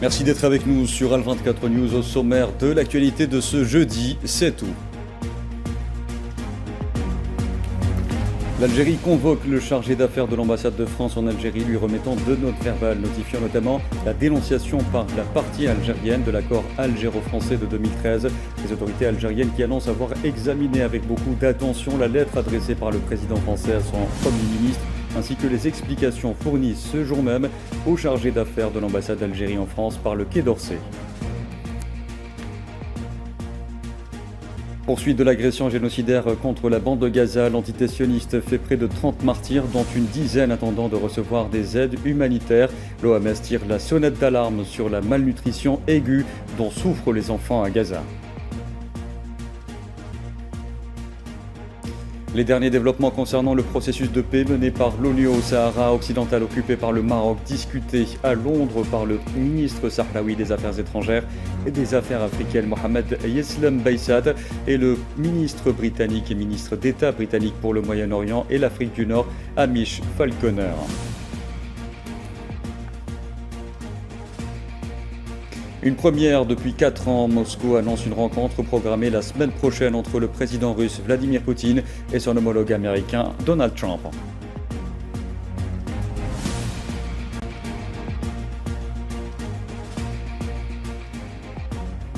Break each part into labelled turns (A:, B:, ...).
A: Merci d'être avec nous sur Al24 News. Au sommaire de l'actualité de ce jeudi, c'est tout. L'Algérie convoque le chargé d'affaires de l'ambassade de France en Algérie, lui remettant deux notes verbales, notifiant notamment la dénonciation par la partie algérienne de l'accord algéro-français de 2013. Les autorités algériennes qui annoncent avoir examiné avec beaucoup d'attention la lettre adressée par le président français à son Premier ministre, ainsi que les explications fournies ce jour même au chargé d'affaires de l'ambassade d'Algérie en France par le Quai d'Orsay. Poursuite de l'agression génocidaire contre la bande de Gaza, l'entité sioniste fait près de 30 martyrs, dont une dizaine attendant de recevoir des aides humanitaires. L'OMS tire la sonnette d'alarme sur la malnutrition aiguë dont souffrent les enfants à Gaza. Les derniers développements concernant le processus de paix mené par l'ONU au Sahara occidental occupé par le Maroc, discuté à Londres par le ministre sahraoui des Affaires étrangères et des Affaires africaines Mohamed Yeslam Baïsad et le ministre britannique et ministre d'État britannique pour le Moyen-Orient et l'Afrique du Nord, Hamish Falconer. Une première depuis 4 ans, Moscou annonce une rencontre programmée la semaine prochaine entre le président russe Vladimir Poutine et son homologue américain Donald Trump.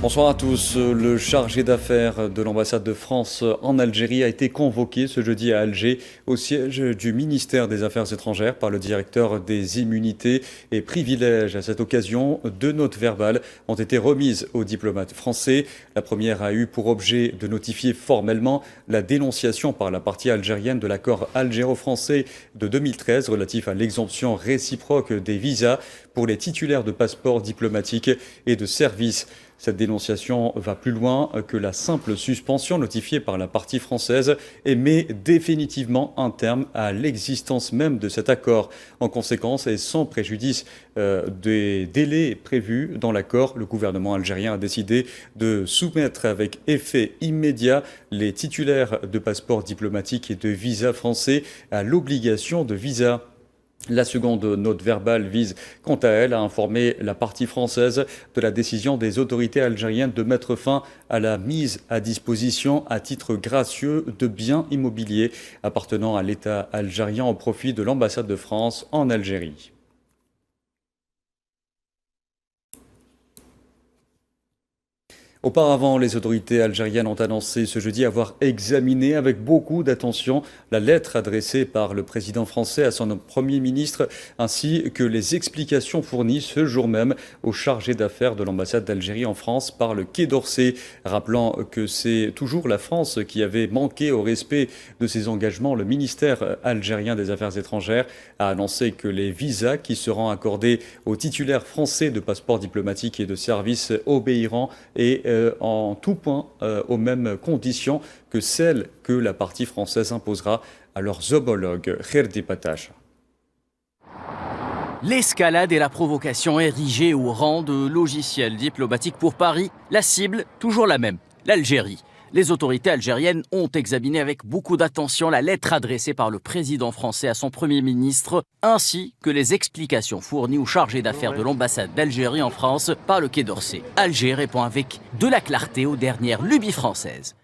A: Bonsoir à tous. Le chargé d'affaires de l'ambassade de France en Algérie a été convoqué ce jeudi à Alger au siège du ministère des Affaires étrangères par le directeur des immunités et privilèges. À cette occasion, 2 notes verbales ont été remises aux diplomates français. La première a eu pour objet de notifier formellement la dénonciation par la partie algérienne de l'accord algéro-français de 2013 relatif à l'exemption réciproque des visas pour les titulaires de passeports diplomatiques et de services. Cette dénonciation va plus loin que la simple suspension notifiée par la partie française et met définitivement un terme à l'existence même de cet accord. En conséquence, et sans préjudice des délais prévus dans l'accord, le gouvernement algérien a décidé de soumettre avec effet immédiat les titulaires de passeports diplomatiques et de visas français à l'obligation de visa. La seconde note verbale vise, quant à elle, à informer la partie française de la décision des autorités algériennes de mettre fin à la mise à disposition à titre gracieux de biens immobiliers appartenant à l'État algérien au profit de l'ambassade de France en Algérie. Auparavant, les autorités algériennes ont annoncé ce jeudi avoir examiné avec beaucoup d'attention la lettre adressée par le président français à son Premier ministre, ainsi que les explications fournies ce jour même au chargé d'affaires de l'ambassade d'Algérie en France par le Quai d'Orsay, rappelant que c'est toujours la France qui avait manqué au respect de ses engagements. Le ministère algérien des Affaires étrangères a annoncé que les visas qui seront accordés aux titulaires français de passeports diplomatiques et de services obéiront et en tout point aux mêmes conditions que celles que la partie française imposera à leurs homologues. Kherdi Patash.
B: L'escalade et la provocation érigées au rang de logiciel diplomatique pour Paris, la cible, toujours la même, l'Algérie. Les autorités algériennes ont examiné avec beaucoup d'attention la lettre adressée par le président français à son Premier ministre, ainsi que les explications fournies au chargé d'affaires de l'ambassade d'Algérie en France par le Quai d'Orsay. Alger répond avec de la clarté aux dernières lubies françaises.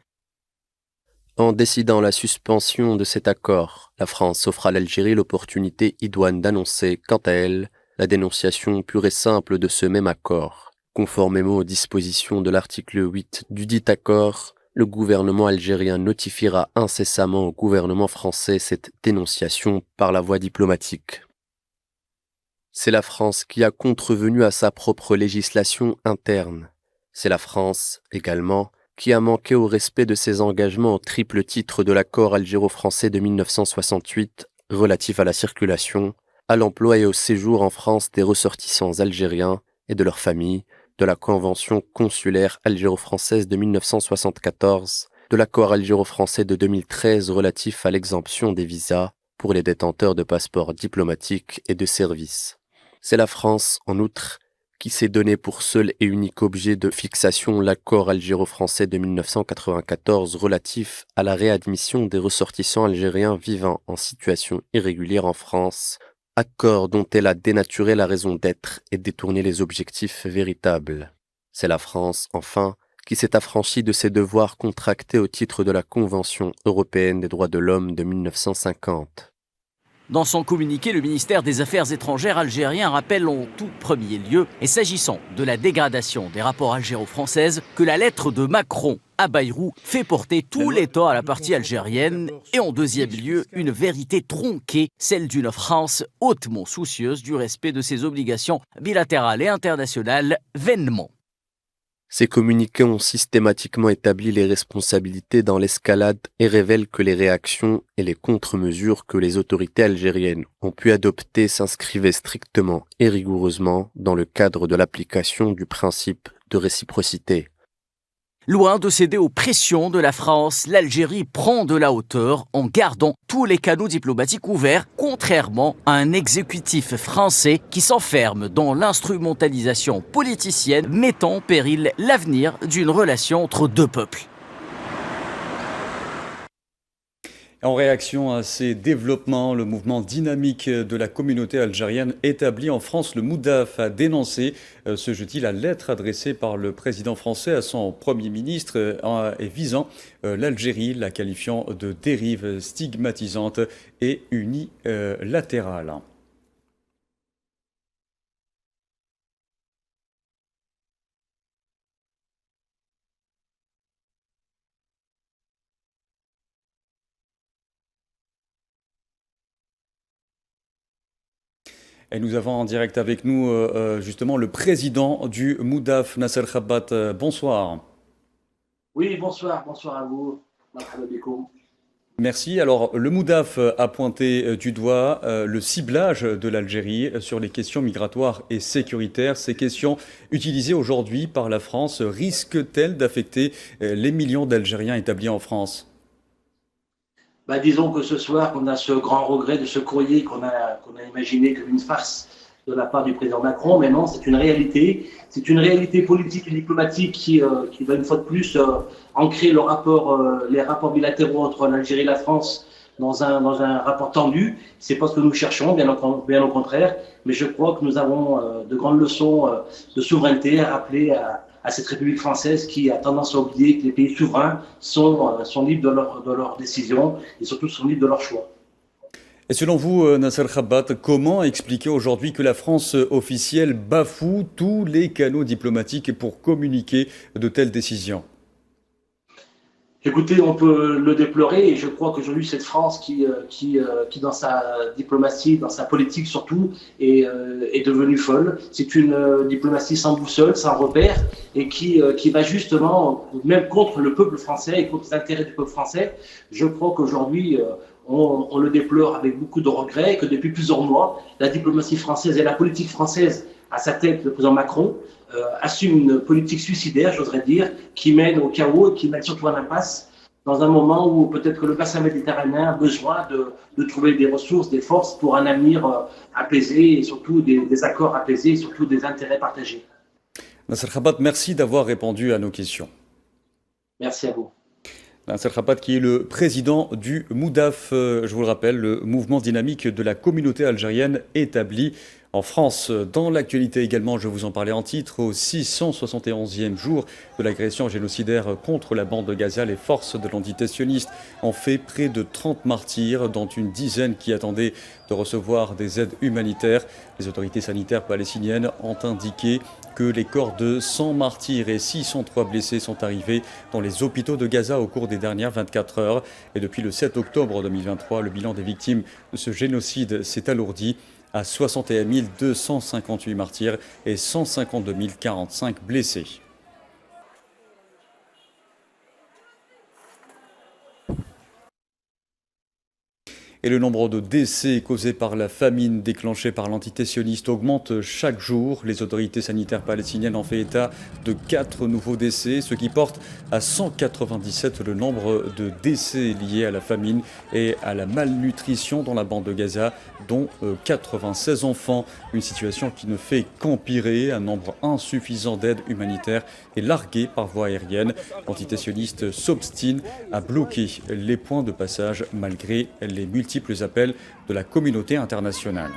C: En décidant la suspension de cet accord, la France offre à l'Algérie l'opportunité idoine d'annoncer, quant à elle, la dénonciation pure et simple de ce même accord. Conformément aux dispositions de l'article 8 du dit accord, le gouvernement algérien notifiera incessamment au gouvernement français cette dénonciation par la voie diplomatique. C'est la France qui a contrevenu à sa propre législation interne. C'est la France, également, qui a manqué au respect de ses engagements au triple titre de l'accord algéro-français de 1968 relatif à la circulation, à l'emploi et au séjour en France des ressortissants algériens et de leurs familles, de la Convention consulaire algéro-française de 1974, de l'accord algéro-français de 2013 relatif à l'exemption des visas pour les détenteurs de passeports diplomatiques et de services. C'est la France, en outre, qui s'est donné pour seul et unique objet de fixation l'accord algéro-français de 1994 relatif à la réadmission des ressortissants algériens vivant en situation irrégulière en France accord dont elle a dénaturé la raison d'être et détourné les objectifs véritables. C'est la France, enfin, qui s'est affranchie de ses devoirs contractés au titre de la Convention européenne des droits de l'homme de 1950.
B: Dans son communiqué, le ministère des Affaires étrangères algérien rappelle en tout premier lieu, et s'agissant de la dégradation des rapports algéro-françaises, que la lettre de Macron à Bayrou fait porter tous les torts à la partie algérienne, et en deuxième lieu, une vérité tronquée, celle d'une France hautement soucieuse du respect de ses obligations bilatérales et internationales, vainement.
C: Ces communiqués ont systématiquement établi les responsabilités dans l'escalade et révèlent que les réactions et les contre-mesures que les autorités algériennes ont pu adopter s'inscrivaient strictement et rigoureusement dans le cadre de l'application du principe de réciprocité.
B: Loin de céder aux pressions de la France, l'Algérie prend de la hauteur en gardant tous les canaux diplomatiques ouverts, contrairement à un exécutif français qui s'enferme dans l'instrumentalisation politicienne, mettant en péril l'avenir d'une relation entre deux peuples.
A: En réaction à ces développements, le mouvement dynamique de la communauté algérienne établie en France, le MOUDAF, a dénoncé ce jeudi la lettre adressée par le président français à son Premier ministre et visant l'Algérie, la qualifiant de dérive stigmatisante et unilatérale. Et nous avons en direct avec nous justement le président du MOUDAF, Nasser Khabat. Bonsoir.
D: Oui, bonsoir à vous.
A: Merci. Alors, le MOUDAF a pointé du doigt le ciblage de l'Algérie sur les questions migratoires et sécuritaires. Ces questions utilisées aujourd'hui par la France risquent-elles d'affecter les millions d'Algériens établis en France ?
D: Disons que ce soir, on a ce grand regret de ce courrier qu'on a imaginé comme une farce de la part du président Macron, mais non, c'est une réalité. C'est une réalité politique et diplomatique qui va une fois de plus ancrer les rapports bilatéraux entre l'Algérie et la France dans un rapport tendu. C'est pas ce que nous cherchons, bien au contraire, mais je crois que nous avons de grandes leçons de souveraineté à rappeler à cette République française qui a tendance à oublier que les pays souverains sont libres de leurs décisions et surtout sont libres de leurs choix.
A: Et selon vous, Nasser Khabat, comment expliquer aujourd'hui que la France officielle bafoue tous les canaux diplomatiques pour communiquer de telles décisions ?
D: Écoutez, on peut le déplorer et je crois qu'aujourd'hui cette France qui dans sa diplomatie, dans sa politique surtout, est devenue folle. C'est une diplomatie sans boussole, sans repère et qui va justement même contre le peuple français et contre les intérêts du peuple français. Je crois qu'aujourd'hui on le déplore avec beaucoup de regrets, que depuis plusieurs mois, la diplomatie française et la politique française, à sa tête le président Macron, assume une politique suicidaire, j'oserais dire, qui mène au chaos et qui mène surtout à l'impasse, dans un moment où peut-être que le bassin méditerranéen a besoin de trouver des ressources, des forces pour un avenir apaisé et surtout des accords apaisés et surtout des intérêts partagés.
A: Nasser Khabat, merci d'avoir répondu à nos questions.
D: Merci à vous.
A: Nasser Khabat qui est le président du MOUDAF, je vous le rappelle, le mouvement dynamique de la communauté algérienne établie en France. Dans l'actualité également, je vous en parlais en titre, au 671e jour de l'agression génocidaire contre la bande de Gaza, les forces de l'entité sioniste ont fait près de 30 martyrs, dont une dizaine qui attendaient de recevoir des aides humanitaires. Les autorités sanitaires palestiniennes ont indiqué que les corps de 100 martyrs et 603 blessés sont arrivés dans les hôpitaux de Gaza au cours des dernières 24 heures. Et depuis le 7 octobre 2023, le bilan des victimes de ce génocide s'est alourdi à 61 258 martyrs et 152 045 blessés. Et le nombre de décès causés par la famine déclenchée par l'entité sioniste augmente chaque jour. Les autorités sanitaires palestiniennes ont fait état de 4 nouveaux décès, ce qui porte à 197 le nombre de décès liés à la famine et à la malnutrition dans la bande de Gaza, dont 96 enfants. Une situation qui ne fait qu'empirer. Un nombre insuffisant d'aide humanitaire est largué par voie aérienne. L'entité sioniste s'obstine à bloquer les points de passage malgré les multiples appels de la communauté internationale.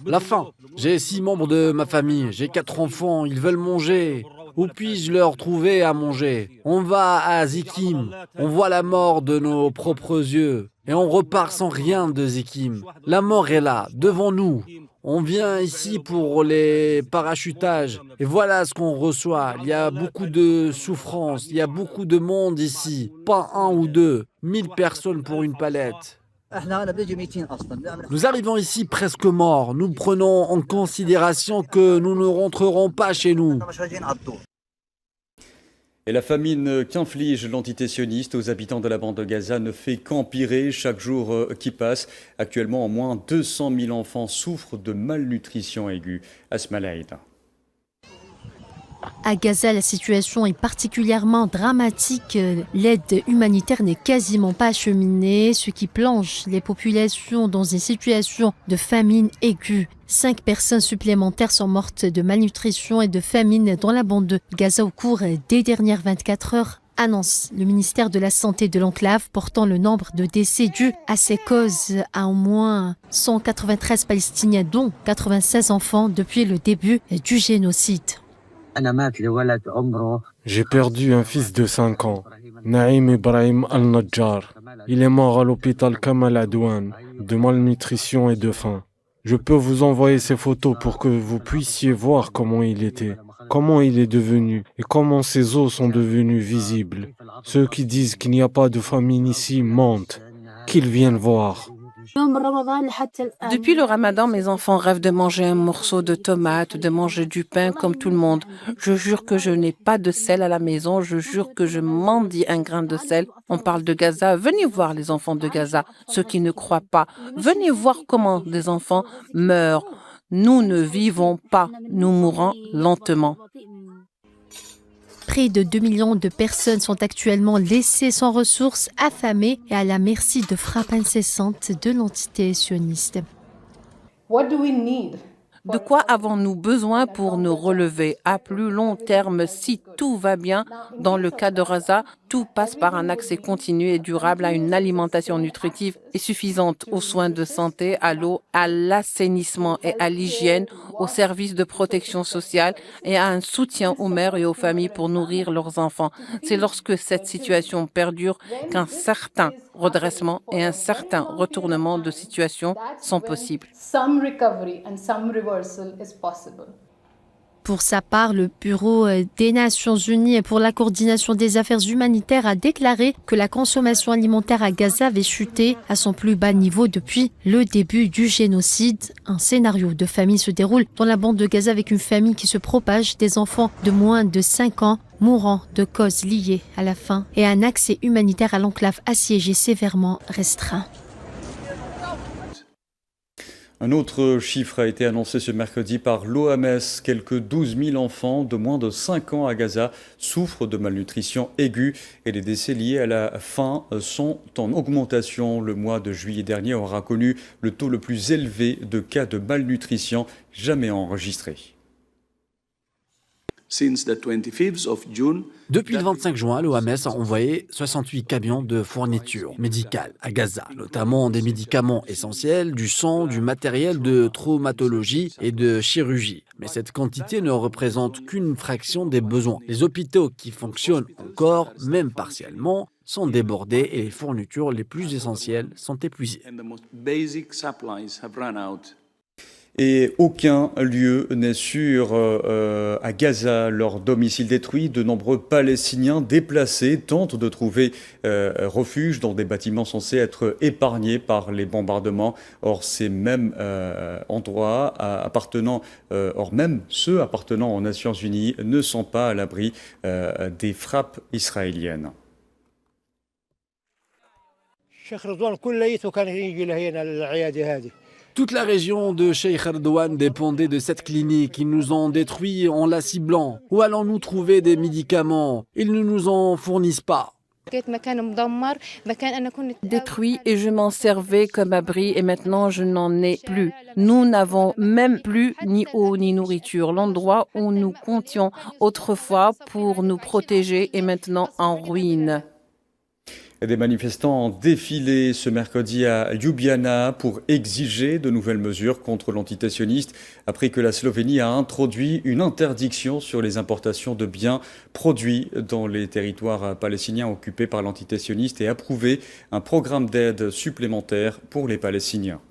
E: La faim. J'ai 6 membres de ma famille, j'ai 4 enfants, ils veulent manger. Où puis-je leur trouver à manger? On va à Zikim, on voit la mort de nos propres yeux et on repart sans rien de Zikim. La mort est là, devant nous. On vient ici pour les parachutages et voilà ce qu'on reçoit. Il y a beaucoup de souffrance, il y a beaucoup de monde ici. Pas 1 ou 2, 1000 personnes pour une palette. Nous arrivons ici presque morts. Nous prenons en considération que nous ne rentrerons pas chez nous.
A: Et la famine qu'inflige l'entité sioniste aux habitants de la bande de Gaza ne fait qu'empirer chaque jour qui passe. Actuellement, au moins 200 000 enfants souffrent de malnutrition aiguë. Asma Laïda.
F: À Gaza, la situation est particulièrement dramatique. L'aide humanitaire n'est quasiment pas acheminée, ce qui plonge les populations dans une situation de famine aiguë. 5 personnes supplémentaires sont mortes de malnutrition et de famine dans la bande de Gaza au cours des dernières 24 heures, annonce le ministère de la Santé de l'enclave, portant le nombre de décès dus à ces causes à au moins 193 Palestiniens, dont 96 enfants depuis le début du génocide.
G: J'ai perdu un fils de 5 ans, Naïm Ibrahim Al-Najjar. Il est mort à l'hôpital Kamal Adwan, de malnutrition et de faim. Je peux vous envoyer ces photos pour que vous puissiez voir comment il était, comment il est devenu et comment ses os sont devenus visibles. Ceux qui disent qu'il n'y a pas de famine ici mentent, qu'ils viennent voir.
H: Depuis le ramadan, mes enfants rêvent de manger un morceau de tomate, de manger du pain comme tout le monde. Je jure que je n'ai pas de sel à la maison, je jure que je mendie un grain de sel. On parle de Gaza, venez voir les enfants de Gaza, ceux qui ne croient pas. Venez voir comment des enfants meurent. Nous ne vivons pas, nous mourons lentement.
F: Près de 2 millions de personnes sont actuellement laissées sans ressources, affamées et à la merci de frappes incessantes de l'entité sioniste.
H: De quoi avons-nous besoin pour nous relever à plus long terme si tout va bien? Dans le cas de Gaza, tout passe par un accès continu et durable à une alimentation nutritive et suffisante, aux soins de santé, à l'eau, à l'assainissement et à l'hygiène, aux services de protection sociale et à un soutien aux mères et aux familles pour nourrir leurs enfants. C'est lorsque cette situation perdure qu'un certain redressement et un certain retournement de situation sont possibles.
F: Pour sa part, le Bureau des Nations Unies pour la coordination des affaires humanitaires a déclaré que la consommation alimentaire à Gaza avait chuté à son plus bas niveau depuis le début du génocide. Un scénario de famine se déroule dans la bande de Gaza avec une famine qui se propage, des enfants de moins de 5 ans mourant de causes liées à la faim et un accès humanitaire à l'enclave assiégée sévèrement restreint.
A: Un autre chiffre a été annoncé ce mercredi par l'OMS. Quelques 12 000 enfants de moins de 5 ans à Gaza souffrent de malnutrition aiguë et les décès liés à la faim sont en augmentation. Le mois de juillet dernier aura connu le taux le plus élevé de cas de malnutrition jamais enregistré.
E: Depuis le 25 juin, l'OMS a envoyé 68 camions de fournitures médicales à Gaza, notamment des médicaments essentiels, du sang, du matériel de traumatologie et de chirurgie. Mais cette quantité ne représente qu'une fraction des besoins. Les hôpitaux qui fonctionnent encore, même partiellement, sont débordés et les fournitures les plus essentielles sont épuisées.
A: Et aucun lieu n'est sûr à Gaza. Leur domicile détruit, de nombreux Palestiniens déplacés tentent de trouver refuge dans des bâtiments censés être épargnés par les bombardements. Or, ces mêmes endroits même ceux appartenant aux Nations Unies ne sont pas à l'abri des frappes israéliennes.
E: Toute la région de Sheikh Erdouane dépendait de cette clinique. Ils nous ont détruits en la ciblant. Où allons-nous trouver des médicaments? Ils ne nous en fournissent pas.
H: Détruit et je m'en servais comme abri et maintenant je n'en ai plus. Nous n'avons même plus ni eau ni nourriture. L'endroit où nous comptions autrefois pour nous protéger est maintenant en ruine.
A: Des manifestants ont défilé ce mercredi à Ljubljana pour exiger de nouvelles mesures contre l'antitationniste après que la Slovénie a introduit une interdiction sur les importations de biens produits dans les territoires palestiniens occupés par l'antitationniste et approuvé un programme d'aide supplémentaire pour les Palestiniens.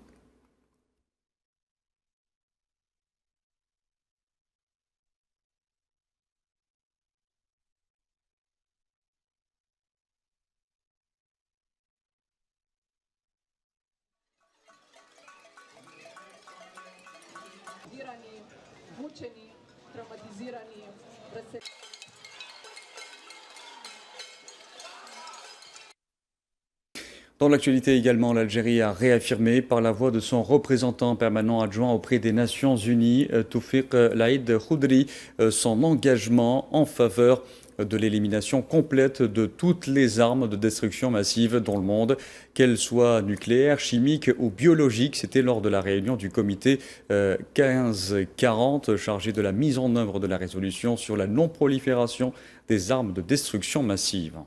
A: Dans l'actualité également, l'Algérie a réaffirmé par la voix de son représentant permanent adjoint auprès des Nations Unies, Toufiq Laïd Khoudri, son engagement en faveur de l'élimination complète de toutes les armes de destruction massive dans le monde, qu'elles soient nucléaires, chimiques ou biologiques. C'était lors de la réunion du comité 1540 chargé de la mise en œuvre de la résolution sur la non-prolifération des armes de destruction massive.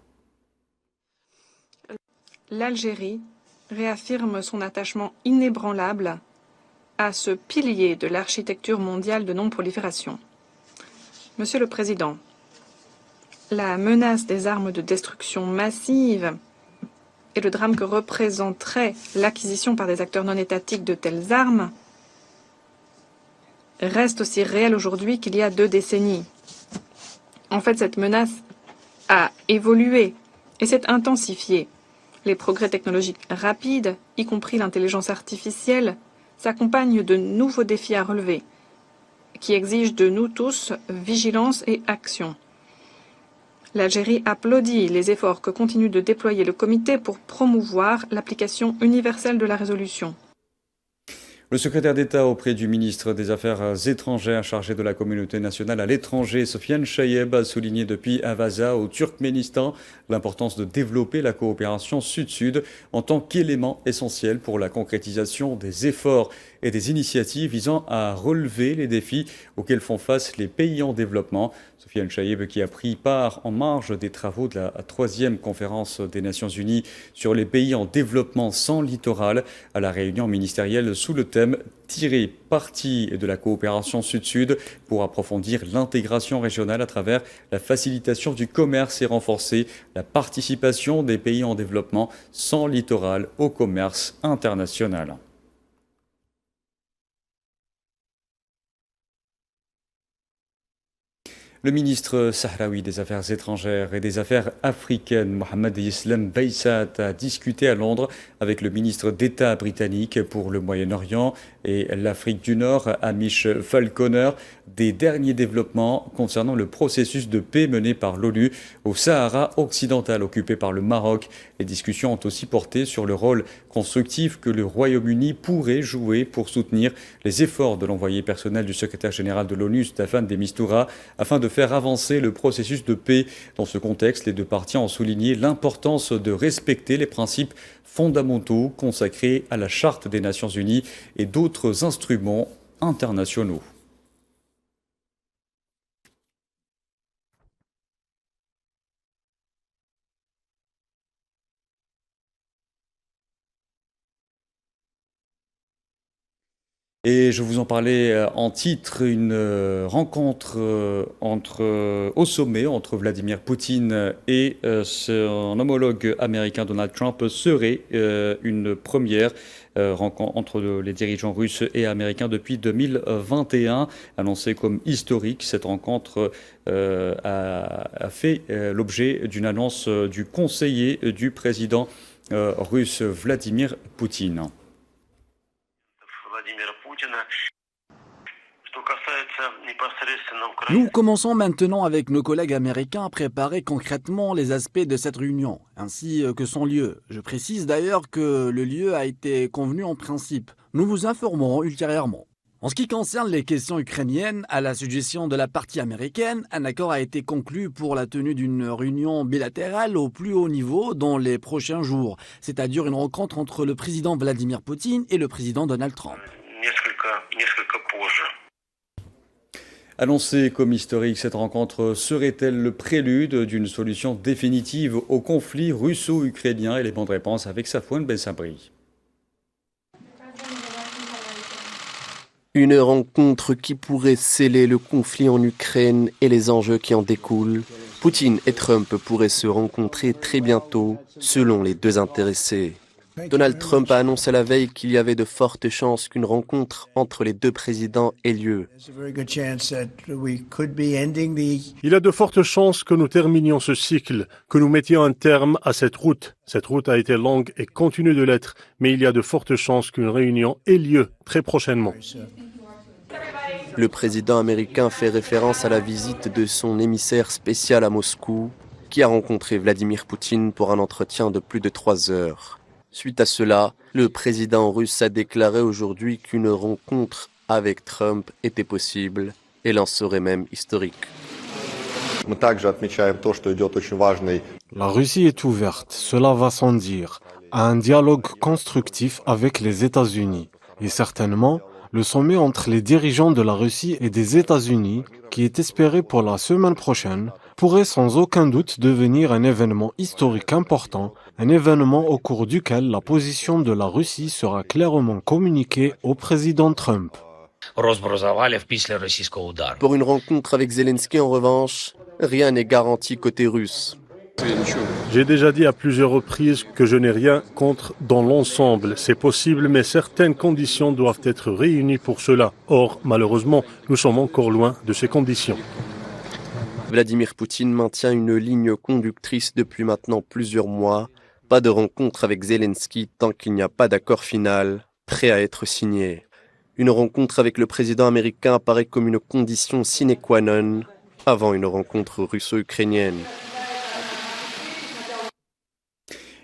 I: L'Algérie réaffirme son attachement inébranlable à ce pilier de l'architecture mondiale de non-prolifération. Monsieur le Président, la menace des armes de destruction massive et le drame que représenterait l'acquisition par des acteurs non étatiques de telles armes restent aussi réels aujourd'hui qu'il y a 2 décennies. En fait, cette menace a évolué et s'est intensifiée. Les progrès technologiques rapides, y compris l'intelligence artificielle, s'accompagnent de nouveaux défis à relever, qui exigent de nous tous vigilance et action. L'Algérie applaudit les efforts que continue de déployer le comité pour promouvoir l'application universelle de la résolution.
A: Le secrétaire d'État auprès du ministre des Affaires étrangères chargé de la communauté nationale à l'étranger, Sofiane Chayeb, a souligné depuis Avaza au Turkménistan l'importance de développer la coopération sud-sud en tant qu'élément essentiel pour la concrétisation des efforts et des initiatives visant à relever les défis auxquels font face les pays en développement. Sofiane Chayeb qui a pris part en marge des travaux de la 3e conférence des Nations Unies sur les pays en développement sans littoral à la réunion ministérielle sous le thème « Tirer parti de la coopération sud-sud pour approfondir l'intégration régionale à travers la facilitation du commerce et renforcer la participation des pays en développement sans littoral au commerce international ». Le ministre sahraoui des Affaires étrangères et des Affaires africaines, Mohamed Yeslam Baïsat, a discuté à Londres avec le ministre d'État britannique pour le Moyen-Orient et l'Afrique du Nord, Hamish Falconer, des derniers développements concernant le processus de paix mené par l'ONU au Sahara occidental occupé par le Maroc. Les discussions ont aussi porté sur le rôle constructif que le Royaume-Uni pourrait jouer pour soutenir les efforts de l'envoyé personnel du secrétaire général de l'ONU, Staffan de Mistura, afin de faire avancer le processus de paix. Dans ce contexte, les 2 parties ont souligné l'importance de respecter les principes fondamentaux consacrés à la Charte des Nations Unies et d'autres instruments internationaux. Et je vous en parlais en titre, une rencontre au sommet entre Vladimir Poutine et son homologue américain Donald Trump serait une première rencontre entre les dirigeants russes et américains depuis 2021, annoncée comme historique. Cette rencontre a fait l'objet d'une annonce du conseiller du président russe Vladimir Poutine.
E: Nous commençons maintenant avec nos collègues américains à préparer concrètement les aspects de cette réunion, ainsi que son lieu. Je précise d'ailleurs que le lieu a été convenu en principe. Nous vous informerons ultérieurement. En ce qui concerne les questions ukrainiennes, à la suggestion de la partie américaine, un accord a été conclu pour la tenue d'une réunion bilatérale au plus haut niveau dans les prochains jours, c'est-à-dire une rencontre entre le président Vladimir Poutine et le président Donald Trump.
A: Annoncée comme historique, cette rencontre serait-elle le prélude d'une solution définitive au conflit russo-ukrainien? Élément de réponse avec Safouane Ben Sabri.
C: Une rencontre qui pourrait sceller le conflit en Ukraine et les enjeux qui en découlent. Poutine et Trump pourraient se rencontrer très bientôt, selon les deux intéressés. Donald Trump a annoncé la veille qu'il y avait de fortes chances qu'une rencontre entre les deux présidents ait lieu.
J: Il y a de fortes chances que nous terminions ce cycle, que nous mettions un terme à cette route. Cette route a été longue et continue de l'être, mais il y a de fortes chances qu'une réunion ait lieu très prochainement.
C: Le président américain fait référence à la visite de son émissaire spécial à Moscou, qui a rencontré Vladimir Poutine pour un entretien de plus de 3 heures. Suite à cela, le président russe a déclaré aujourd'hui qu'une rencontre avec Trump était possible et en serait même historique.
G: La Russie est ouverte, cela va sans dire, à un dialogue constructif avec les États-Unis. Et certainement, le sommet entre les dirigeants de la Russie et des États-Unis, qui est espéré pour la semaine prochaine, pourrait sans aucun doute devenir un événement historique important, un événement au cours duquel la position de la Russie sera clairement communiquée au président Trump.
C: Pour une rencontre avec Zelensky, en revanche, rien n'est garanti côté russe.
J: J'ai déjà dit à plusieurs reprises que je n'ai rien contre dans l'ensemble. C'est possible, mais certaines conditions doivent être réunies pour cela. Or, malheureusement, nous sommes encore loin de ces conditions.
C: Vladimir Poutine maintient une ligne conductrice depuis maintenant plusieurs mois. Pas de rencontre avec Zelensky tant qu'il n'y a pas d'accord final prêt à être signé. Une rencontre avec le président américain apparaît comme une condition sine qua non avant une rencontre russo-ukrainienne.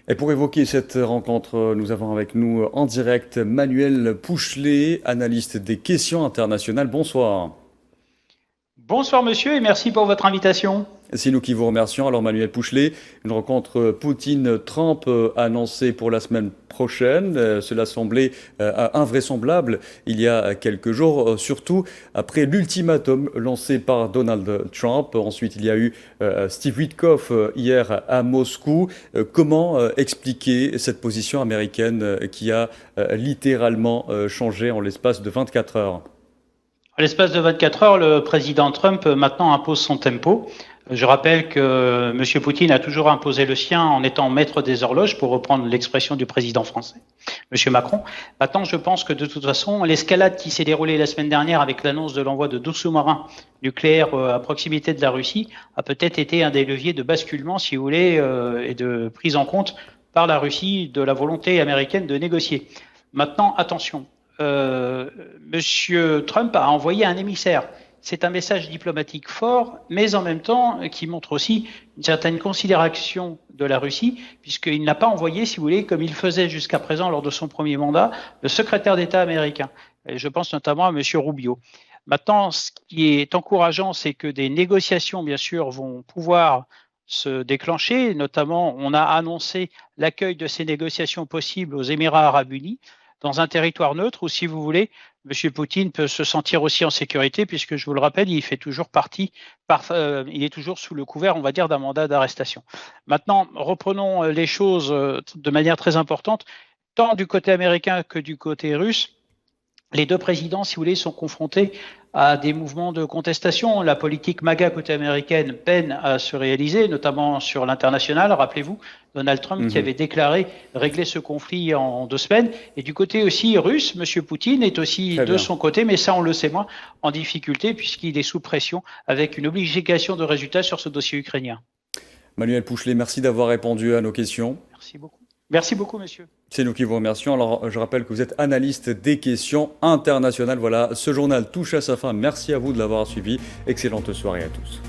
A: Et pour évoquer cette rencontre, nous avons avec nous en direct Manuel Pouchelet, analyste des questions internationales. Bonsoir.
K: Bonsoir monsieur et merci pour votre invitation.
A: C'est nous qui vous remercions. Alors Manuel Pouchelet, une rencontre Poutine-Trump annoncée pour la semaine prochaine. Cela semblait invraisemblable il y a quelques jours, surtout après l'ultimatum lancé par Donald Trump. Ensuite, il y a eu Steve Witkoff hier à Moscou. Comment expliquer cette position américaine qui a littéralement changé en l'espace de 24 heures ?
K: À l'espace de 24 heures, le président Trump maintenant impose son tempo. Je rappelle que M. Poutine a toujours imposé le sien en étant maître des horloges, pour reprendre l'expression du président français, M. Macron. Maintenant, je pense que de toute façon, l'escalade qui s'est déroulée la semaine dernière avec l'annonce de l'envoi de 12 sous-marins nucléaires à proximité de la Russie a peut-être été un des leviers de basculement, si vous voulez, et de prise en compte par la Russie de la volonté américaine de négocier. Maintenant, attention. Monsieur Trump a envoyé un émissaire. C'est un message diplomatique fort, mais en même temps qui montre aussi une certaine considération de la Russie, puisqu'il n'a pas envoyé, si vous voulez, comme il faisait jusqu'à présent lors de son premier mandat, le secrétaire d'État américain. Et je pense notamment à monsieur Rubio. Maintenant, ce qui est encourageant, c'est que des négociations, bien sûr, vont pouvoir se déclencher. Notamment, on a annoncé l'accueil de ces négociations possibles aux Émirats arabes unis, dans un territoire neutre où, si vous voulez, M. Poutine peut se sentir aussi en sécurité, puisque, je vous le rappelle, il fait toujours il est toujours sous le couvert, on va dire, d'un mandat d'arrestation. Maintenant, reprenons les choses de manière très importante. Tant du côté américain que du côté russe, les deux présidents, si vous voulez, sont confrontés à des mouvements de contestation. La politique MAGA côté américaine peine à se réaliser, notamment sur l'international. Rappelez-vous, Donald Trump qui avait déclaré régler ce conflit en 2 semaines. Et du côté aussi russe, M. Poutine est aussi de son côté, mais ça on le sait moins, en difficulté puisqu'il est sous pression avec une obligation de résultat sur ce dossier ukrainien.
A: Manuel Pouchelet, merci d'avoir répondu à nos questions.
K: Merci beaucoup. Merci beaucoup, monsieur.
A: C'est nous qui vous remercions. Alors, je rappelle que vous êtes analyste des questions internationales. Voilà, ce journal touche à sa fin. Merci à vous de l'avoir suivi. Excellente soirée à tous.